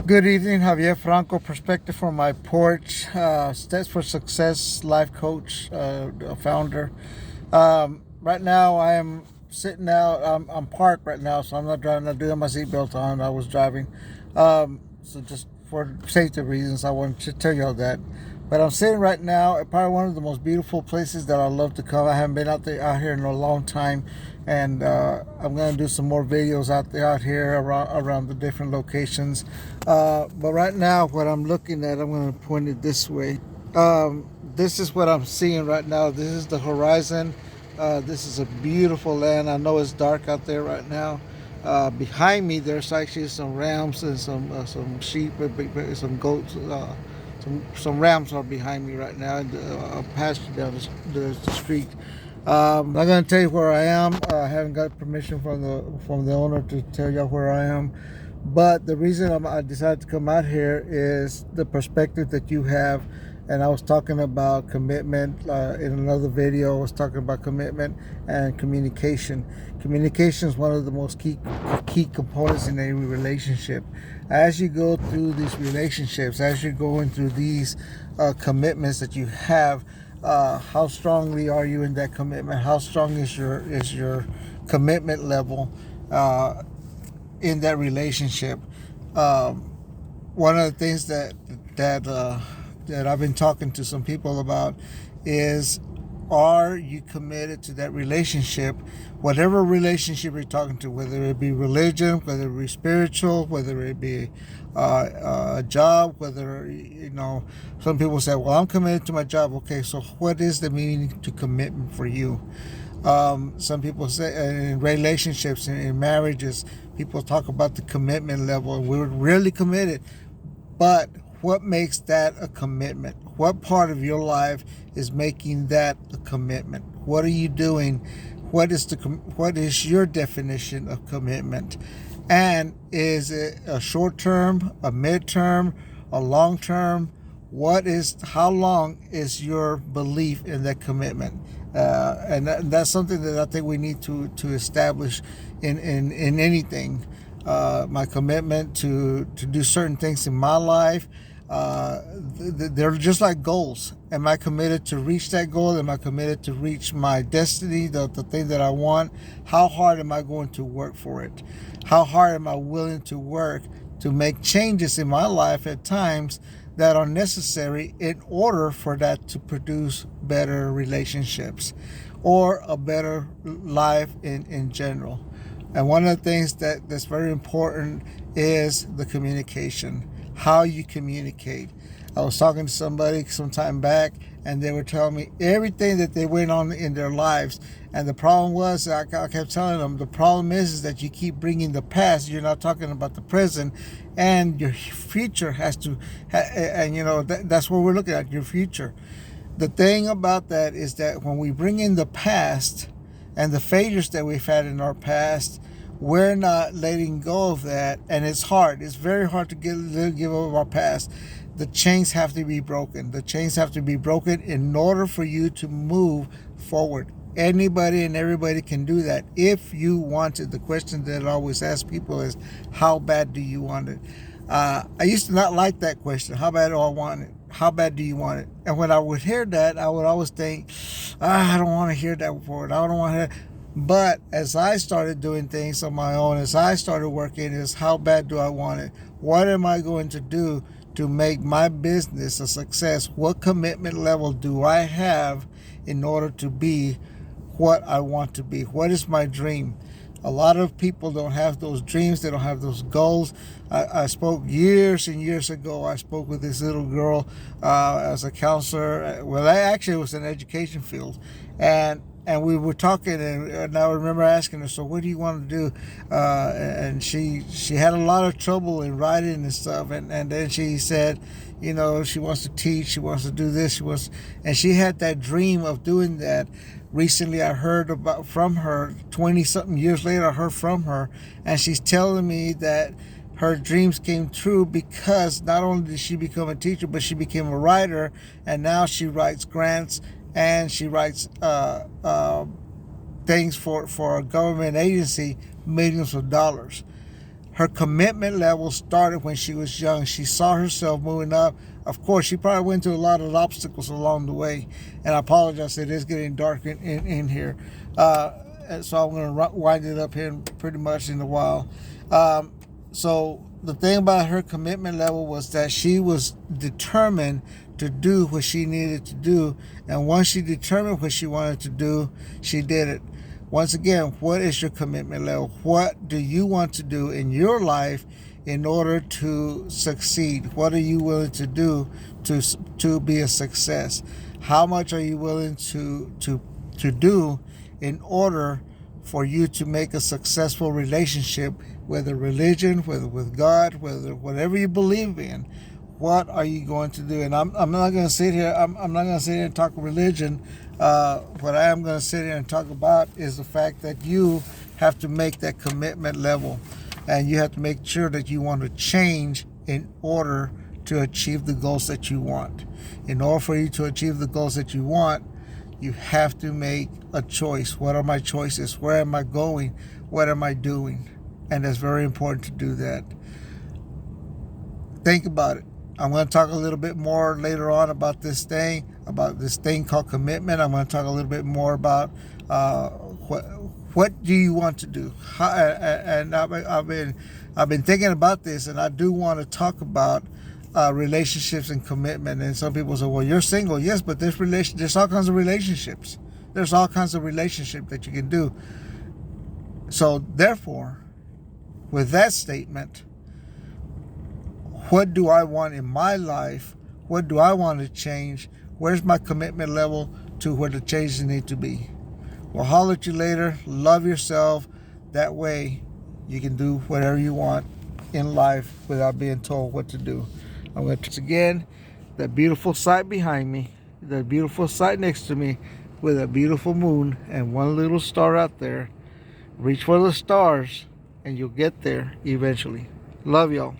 Good evening, Javier Franco, perspective from my porch. Steps for Success, life coach, founder. Right now, I am sitting out. I'm parked right now, so I'm not driving. I'm doing my seatbelt on. I was driving, so just for safety reasons, I wanted to tell you all that. But I'm sitting right now at probably one of the most beautiful places that I love to come. I haven't been out here in a long time, and I'm gonna do some more videos out here around the different locations. But right now, what I'm looking at, I'm gonna point it this way. This is what I'm seeing right now. This is the horizon. This is a beautiful land. I know it's dark out there right now. Behind me, there's actually some rams and some sheep, some goats. Some rams are behind me right now, and a pasture down the street. I'm not gonna tell you where I am. I haven't got permission from the owner to tell you where I am. But the reason I decided to come out here is the perspective that you have. And I was talking about commitment in another video. I was talking about commitment and communication. Communication is one of the most key components in any relationship. As you go through these relationships, as you're going through these commitments that you have, how strongly are you in that commitment? How strong is your commitment level in that relationship? One of the things that I've been talking to some people about is, are you committed to that relationship? Whatever relationship you're talking to, whether it be religion, whether it be spiritual, whether it be a job, whether, some people say, well, I'm committed to my job. Okay, so what is the meaning to commitment for you? Some people say in relationships, in marriages, people talk about the commitment level, and we're really committed. But what makes that a commitment? What part of your life is making that a commitment? What are you doing? What is your definition of commitment? And is it a short term, a mid-term, a long term? How long is your belief in that commitment? That's something that I think we need to establish in anything. My commitment to do certain things in my life, they're just like goals. Am I committed to reach that goal? Am I committed to reach my destiny, the thing that I want? How hard am I going to work for it? How hard am I willing to work to make changes in my life at times that are necessary in order for that to produce better relationships or a better life in general? And one of the things that's very important is the communication, how you communicate. I was talking to somebody some time back, and they were telling me everything that they went on in their lives. And the problem was, I kept telling them, the problem is that you keep bringing the past. You're not talking about the present, and your future has to, and that's what we're looking at, your future. The thing about that is that when we bring in the past and the failures that we've had in our past, we're not letting go of that, and it's hard. It's very hard to give up our past. The chains have to be broken. The chains have to be broken in order for you to move forward. Anybody and everybody can do that if you want it. The question that I always ask people is, how bad do you want it? I used to not like that question. How bad do I want it? How bad do you want it? And when I would hear that, I would always think, I don't want to hear that word. I don't want to hear. But as I started doing things on my own, as I started working, is how bad do I want it? What am I going to do to make my business a success? What commitment level do I have in order to be what I want to be? What is my dream? A lot of people don't have those dreams. They don't have those goals. I spoke years and years ago. I spoke with this little girl as a counselor. Well, it was an education field. And we were talking, and I remember asking her, so what do you want to do? And she had a lot of trouble in writing and stuff. And then she said, she wants to teach, she wants to do this, and she had that dream of doing that. Recently, I heard from her, 20-something years later, I heard from her, and she's telling me that her dreams came true because not only did she become a teacher, but she became a writer, and now she writes grants, and she writes things for a government agency, millions of dollars. Her commitment level started when she was young. She saw herself moving up. Of course, she probably went through a lot of obstacles along the way. And I apologize, it is getting dark in here. So I'm going to wind it up here pretty much in a while. So the thing about her commitment level was that she was determined to do what she needed to do. And once she determined what she wanted to do, she did it. Once again, what is your commitment level? What do you want to do in your life in order to succeed? What are you willing to do to be a success? How much are you willing to do in order for you to make a successful relationship, whether religion, whether with God, whether whatever you believe in? What are you going to do? And I'm not going to sit here. I'm not going to sit here and talk religion. What I am going to sit here and talk about is the fact that you have to make that commitment level, and you have to make sure that you want to change in order to achieve the goals that you want. In order for you to achieve the goals that you want, you have to make a choice. What are my choices? Where am I going? What am I doing? And that's very important to do that. Think about it. I'm going to talk a little bit more later on about this thing called commitment. I'm going to talk a little bit more about what do you want to do. And I've been thinking about this, and I do want to talk about relationships and commitment. And some people say, "Well, you're single." Yes, but there's all kinds of relationships. There's all kinds of relationships that you can do. So therefore, with that statement, what do I want in my life? What do I want to change? Where's my commitment level to where the changes need to be? We'll holler at you later. Love yourself. That way you can do whatever you want in life without being told what to do. I'm going to again, that beautiful sight behind me, that beautiful sight next to me with a beautiful moon and one little star out there. Reach for the stars and you'll get there eventually. Love y'all.